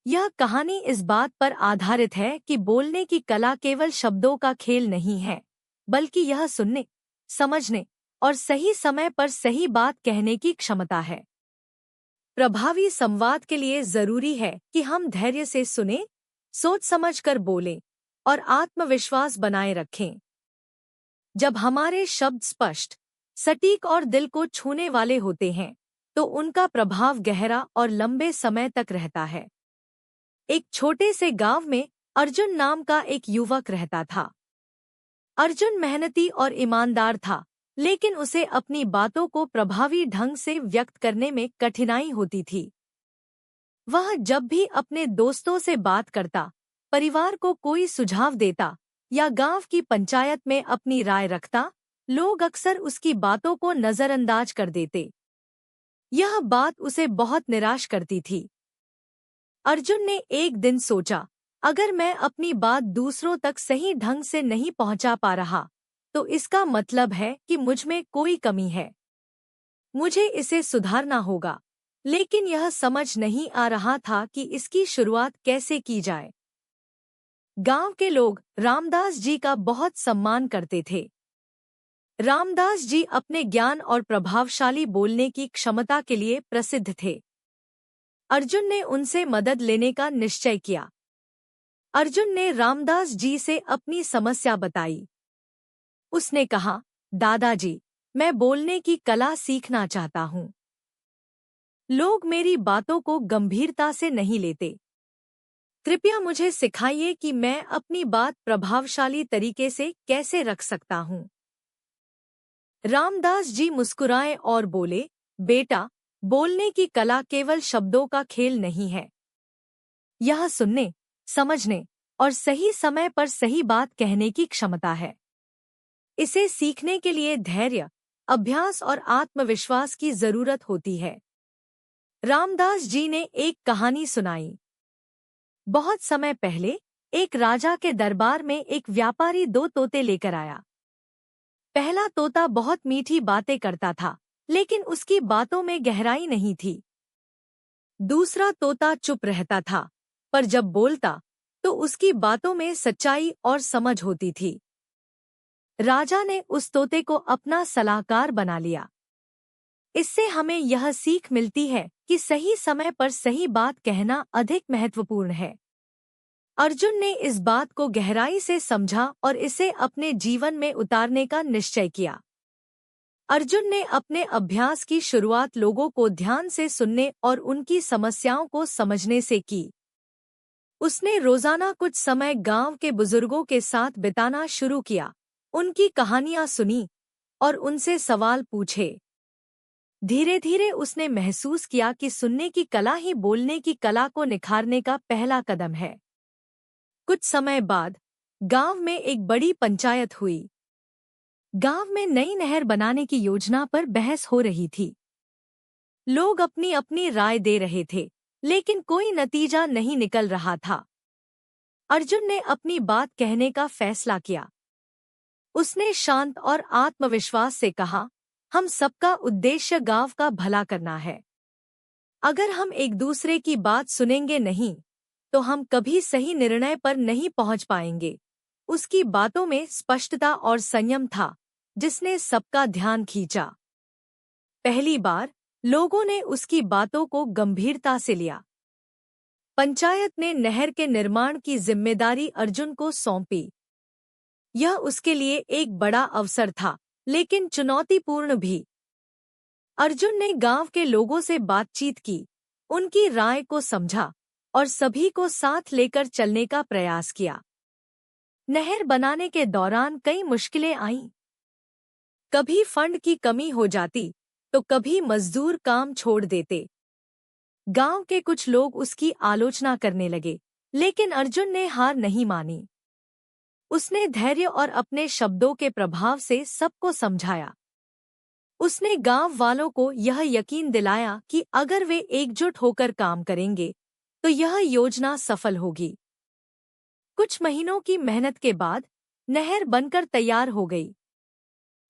यह कहानी इस बात पर आधारित है कि बोलने की कला केवल शब्दों का खेल नहीं है, बल्कि यह सुनने, समझने और सही समय पर सही बात कहने की क्षमता है। प्रभावी संवाद के लिए जरूरी है कि हम धैर्य से सुनें, सोच समझकर बोलें और आत्मविश्वास बनाए रखें। जब हमारे शब्द स्पष्ट, सटीक और दिल को छूने वाले होते हैं, तो उनका प्रभाव गहरा और लंबे समय तक रहता है। एक छोटे से गांव में अर्जुन नाम का एक युवक रहता था। अर्जुन मेहनती और ईमानदार था, लेकिन उसे अपनी बातों को प्रभावी ढंग से व्यक्त करने में कठिनाई होती थी। वह जब भी अपने दोस्तों से बात करता, परिवार को कोई सुझाव देता या गांव की पंचायत में अपनी राय रखता, लोग अक्सर उसकी बातों को नजरअंदाज कर देते। यह बात उसे बहुत निराश करती थी। अर्जुन ने एक दिन सोचा, अगर मैं अपनी बात दूसरों तक सही ढंग से नहीं पहुंचा पा रहा, तो इसका मतलब है कि मुझ में कोई कमी है। मुझे इसे सुधारना होगा, लेकिन यह समझ नहीं आ रहा था कि इसकी शुरुआत कैसे की जाए। गांव के लोग रामदास जी का बहुत सम्मान करते थे। रामदास जी अपने ज्ञान और प्रभावशाली बोलने की क्षमता के लिए प्रसिद्ध थे। अर्जुन ने उनसे मदद लेने का निश्चय किया। अर्जुन ने रामदास जी से अपनी समस्या बताई। उसने कहा, दादाजी, मैं बोलने की कला सीखना चाहता हूँ। लोग मेरी बातों को गंभीरता से नहीं लेते। कृपया मुझे सिखाइए कि मैं अपनी बात प्रभावशाली तरीके से कैसे रख सकता हूँ। रामदास जी मुस्कुराए और बोले, बेटा, बोलने की कला केवल शब्दों का खेल नहीं है। यह सुनने, समझने और सही समय पर सही बात कहने की क्षमता है। इसे सीखने के लिए धैर्य, अभ्यास और आत्मविश्वास की जरूरत होती है। रामदास जी ने एक कहानी सुनाई। बहुत समय पहले एक राजा के दरबार में एक व्यापारी दो तोते लेकर आया। पहला तोता बहुत मीठी बातें करता था, लेकिन उसकी बातों में गहराई नहीं थी। दूसरा तोता चुप रहता था, पर जब बोलता तो उसकी बातों में सच्चाई और समझ होती थी। राजा ने उस तोते को अपना सलाहकार बना लिया। इससे हमें यह सीख मिलती है कि सही समय पर सही बात कहना अधिक महत्वपूर्ण है। अर्जुन ने इस बात को गहराई से समझा और इसे अपने जीवन में उतारने का निश्चय किया। अर्जुन ने अपने अभ्यास की शुरुआत लोगों को ध्यान से सुनने और उनकी समस्याओं को समझने से की। उसने रोजाना कुछ समय गांव के बुजुर्गों के साथ बिताना शुरू किया, उनकी कहानियां सुनी और उनसे सवाल पूछे। धीरे धीरे उसने महसूस किया कि सुनने की कला ही बोलने की कला को निखारने का पहला कदम है। कुछ समय बाद गांव में एक बड़ी पंचायत हुई। गांव में नई नहर बनाने की योजना पर बहस हो रही थी। लोग अपनी अपनी राय दे रहे थे, लेकिन कोई नतीजा नहीं निकल रहा था। अर्जुन ने अपनी बात कहने का फैसला किया। उसने शांत और आत्मविश्वास से कहा, हम सबका उद्देश्य गांव का भला करना है। अगर हम एक दूसरे की बात सुनेंगे नहीं, तो हम कभी सही निर्णय पर नहीं पहुंच पाएंगे। उसकी बातों में स्पष्टता और संयम था, जिसने सबका ध्यान खींचा। पहली बार लोगों ने उसकी बातों को गंभीरता से लिया। पंचायत ने नहर के निर्माण की जिम्मेदारी अर्जुन को सौंपी। यह उसके लिए एक बड़ा अवसर था, लेकिन चुनौतीपूर्ण भी। अर्जुन ने गांव के लोगों से बातचीत की, उनकी राय को समझा और सभी को साथ लेकर चलने का प्रयास किया। नहर बनाने के दौरान कई मुश्किलें आईं। कभी फंड की कमी हो जाती, तो कभी मजदूर काम छोड़ देते। गांव के कुछ लोग उसकी आलोचना करने लगे, लेकिन अर्जुन ने हार नहीं मानी। उसने धैर्य और अपने शब्दों के प्रभाव से सबको समझाया। उसने गांव वालों को यह यकीन दिलाया कि अगर वे एकजुट होकर काम करेंगे, तो यह योजना सफल होगी। कुछ महीनों की मेहनत के बाद नहर बनकर तैयार हो गई।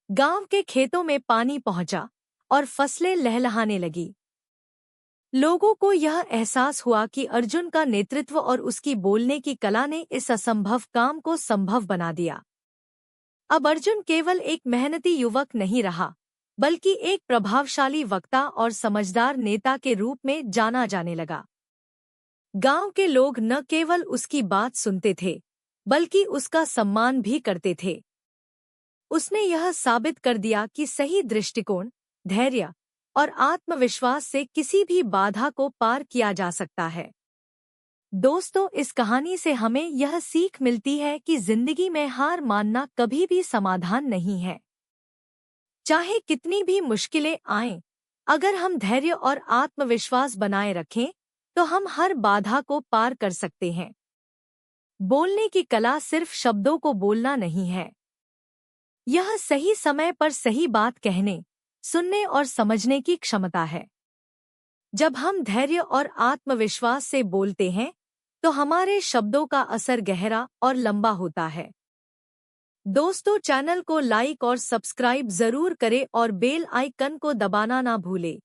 गांव के खेतों में पानी पहुंचा और फसलें लहलहाने लगी। लोगों को यह एहसास हुआ कि अर्जुन का नेतृत्व और उसकी बोलने की कला ने इस असंभव काम को संभव बना दिया। अब अर्जुन केवल एक मेहनती युवक नहीं रहा, बल्कि एक प्रभावशाली वक्ता और समझदार नेता के रूप में जाना जाने लगा। गांव के लोग न केवल उसकी बात सुनते थे, बल्कि उसका सम्मान भी करते थे। उसने यह साबित कर दिया कि सही दृष्टिकोण, धैर्य और आत्मविश्वास से किसी भी बाधा को पार किया जा सकता है। दोस्तों, इस कहानी से हमें यह सीख मिलती है कि जिंदगी में हार मानना कभी भी समाधान नहीं है। चाहे कितनी भी मुश्किलें आएं, अगर हम धैर्य और आत्मविश्वास बनाए रखें, तो हम हर बाधा को पार कर सकते हैं। बोलने की कला सिर्फ शब्दों को बोलना नहीं है। यह सही समय पर सही बात कहने, सुनने और समझने की क्षमता है। जब हम धैर्य और आत्मविश्वास से बोलते हैं, तो हमारे शब्दों का असर गहरा और लंबा होता है। दोस्तों, चैनल को लाइक और सब्सक्राइब जरूर करें और बेल आइकन को दबाना ना भूलें।